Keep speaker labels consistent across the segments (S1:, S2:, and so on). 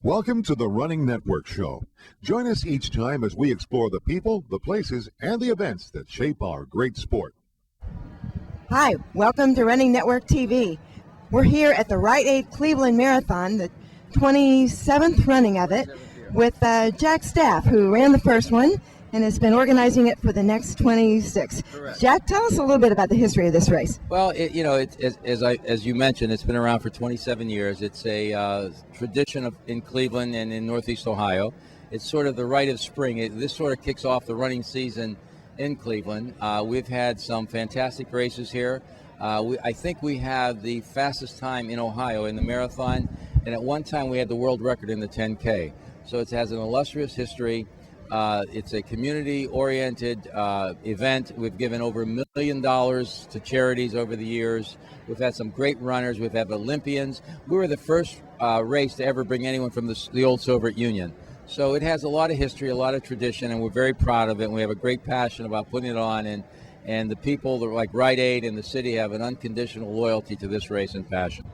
S1: Welcome to the Running Network Show. Join us each time as we explore the people, the places, and the events that shape our great sport.
S2: Hi, welcome to Running Network TV. We're here at the Rite-Aid Cleveland Marathon, the 27th running of it, with Jack Staff, who ran the first one and has been organizing it for the next 26.
S3: Correct.
S2: Jack, tell us a little bit about the history of this race.
S3: Well, as you mentioned, it's been around for 27 years. It's a tradition in Cleveland and in Northeast Ohio. It's sort of the rite of spring. This sort of kicks off the running season in Cleveland. We've had some fantastic races here. I think we have the fastest time in Ohio in the marathon, and at one time we had the world record in the 10K. So it has an illustrious history. It's a community-oriented event. We've given over $1 million to charities over the years. We've had some great runners. We've had Olympians. We were the first race to ever bring anyone from the old Soviet Union. So it has a lot of history, a lot of tradition, and we're very proud of it. And we have a great passion about putting it on, and the people like Rite-Aid and the city have an unconditional loyalty to this race and passion.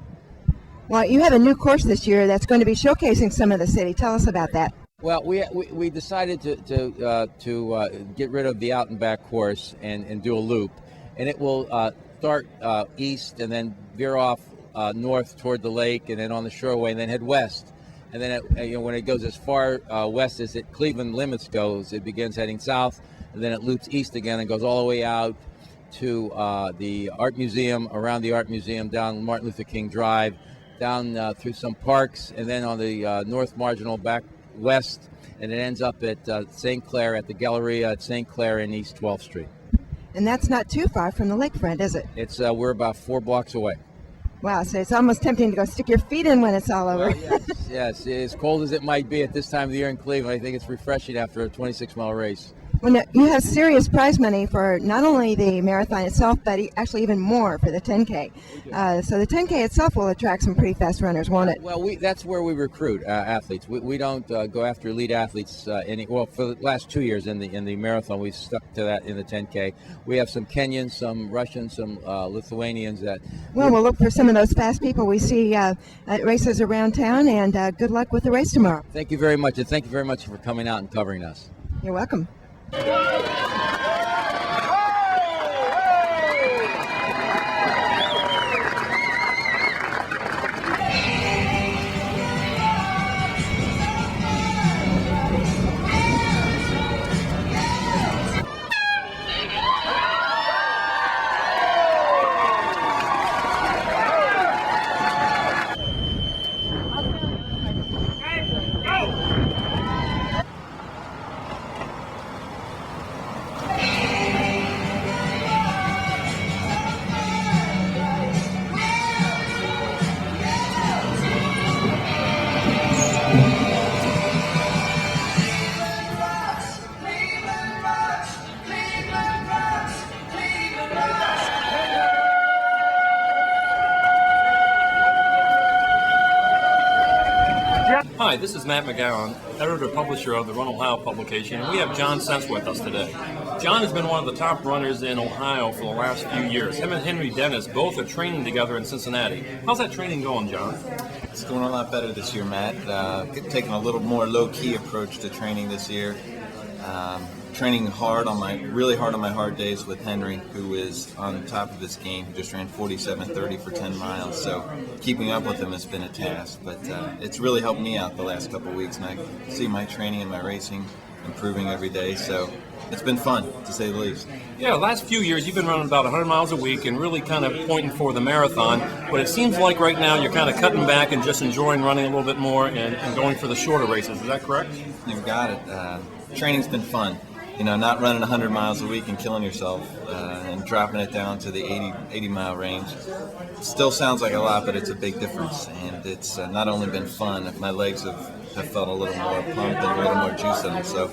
S2: Well, you have a new course this year that's going to be showcasing some of the city. Tell us about that.
S3: Well, we decided to get rid of the out and back course and do a loop, and it will start east and then veer off north toward the lake and then on the shoreway and then head west, and then when it goes as far west as Cleveland limits goes, it begins heading south, and then it loops east again and goes all the way out to the Art Museum, around the Art Museum, down Martin Luther King Drive, down through some parks, and then on the north marginal back west, and it ends up at St. Clair, at the Galleria at St. Clair in East 12th Street.
S2: And that's not too far from the lakefront, is it?
S3: It's we're about 4 blocks away.
S2: Wow, so it's almost tempting to go stick your feet in when it's all over.
S3: Well, yes, as cold as it might be at this time of the year in Cleveland, I think it's refreshing after a 26-mile race.
S2: Well, now, you have serious prize money for not only the marathon itself, but actually even more for the 10K. So the 10K itself will attract some pretty fast runners, won't it?
S3: Well, that's where we recruit athletes. We don't go after elite athletes for the last 2 years in the marathon, we've stuck to that in the 10K. We have some Kenyans, some Russians, some Lithuanians that...
S2: Well, we'll look for some of those fast people we see at races around town, and good luck with the race tomorrow.
S3: Thank you very much, and thank you very much for coming out and covering us.
S2: You're welcome.
S4: Hi, this is Matt McGowan, editor-publisher of the Run Ohio publication, and we have John Sense with us today. John has been one of the top runners in Ohio for the last few years. Him and Henry Dennis both are training together in Cincinnati. How's that training going, John?
S5: It's going a lot better this year, Matt. Taking a little more low-key approach to training this year. Training really hard on my hard days with Henry, who is on top of his game. He just ran 47:30 for 10 miles, so keeping up with him has been a task. But it's really helped me out the last couple of weeks, and I see my training and my racing improving every day. So it's been fun, to say the least.
S4: Yeah, the last few years you've been running about 100 miles a week and really kind of pointing for the marathon. But it seems like right now you're kind of cutting back and just enjoying running a little bit more and going for the shorter races. Is that correct?
S5: You've got it. Training's been fun. Not running 100 miles a week and killing yourself and dropping it down to the 80-mile range. Still sounds like a lot, but it's a big difference. And it's not only been fun, my legs have felt a little more pumped and a little more juice in them. So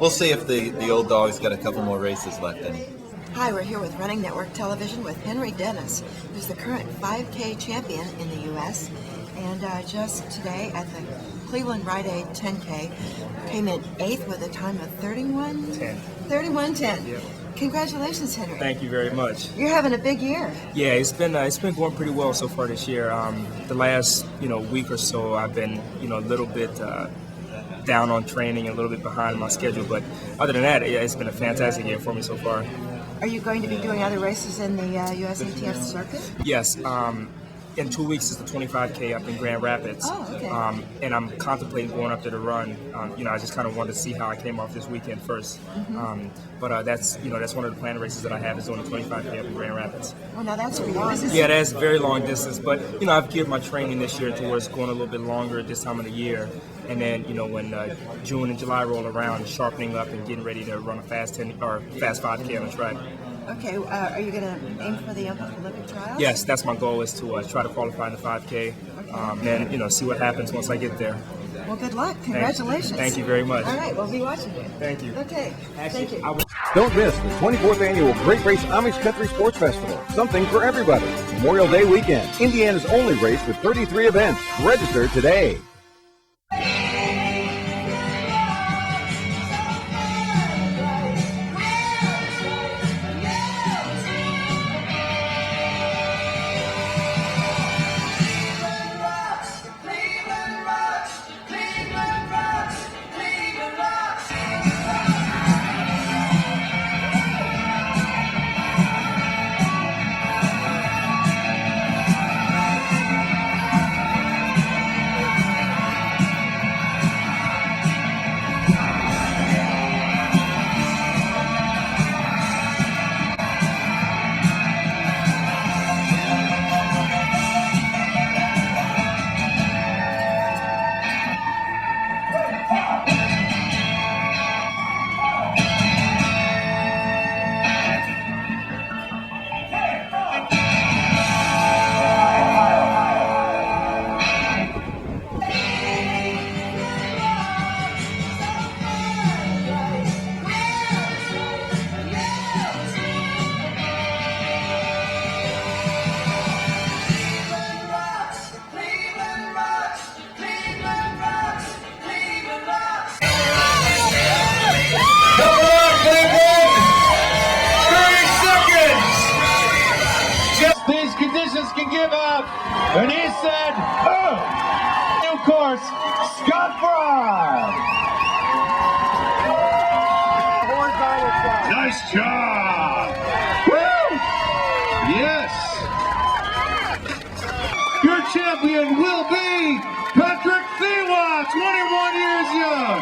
S5: we'll see if the old dog's got a couple more races left in him.
S2: Hi, we're here with Running Network Television with Henry Dennis, who's the current 5K champion in the U.S. And just today at the Cleveland Rite-Aid 10K, came in 8th with a time of 31:10. Yep. Congratulations, Henry.
S6: Thank you very much.
S2: You're having a big year.
S6: Yeah, it's been going pretty well so far this year. The last week or so, I've been a little bit down on training, a little bit behind my schedule, but other than that, it's been a fantastic year for me so far.
S2: Are you going to be doing other races in the USATF circuit?
S6: Yes. In 2 weeks is the 25K up in Grand Rapids.
S2: Oh, okay.
S6: And I'm contemplating going up there to run. I just kind of wanted to see how I came off this weekend first. But that's one of the planned races that I have is doing the 25K up in Grand Rapids.
S2: Well, now that's pretty long.
S6: Yeah, that's very long distance. But I've geared my training this year towards going a little bit longer at this time of the year. And then when June and July roll around, sharpening up and getting ready to run a fast 10 or fast 5K on the track.
S2: Okay, are you going to aim for the Olympic trials?
S6: Yes, that's my goal, is to try to qualify in the 5K, and then see what happens once I get there.
S2: Well, good luck. Congratulations.
S6: Thank you very much.
S2: All right, we'll be watching you.
S6: Thank you.
S2: Okay, thank you.
S1: Don't miss the 24th Annual Great Race Amish Country Sports Festival. Something for everybody. Memorial Day weekend. Indiana's only race with 33 events. Register today.
S7: These conditions can give out. And he said, oh! Of course, Scott Fry. Nice job. Woo! Yes. Your champion will be Patrick Thewa, 21 years young.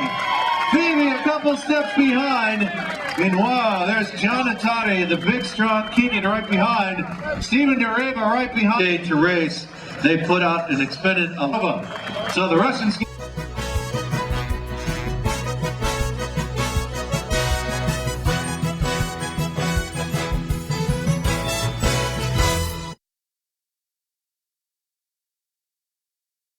S7: Phoebe a couple steps behind. And wow, there's John Atade, the big strong Kenyan right behind. Stephen Dereva right behind. To race, they put out an expended 11. So the Russians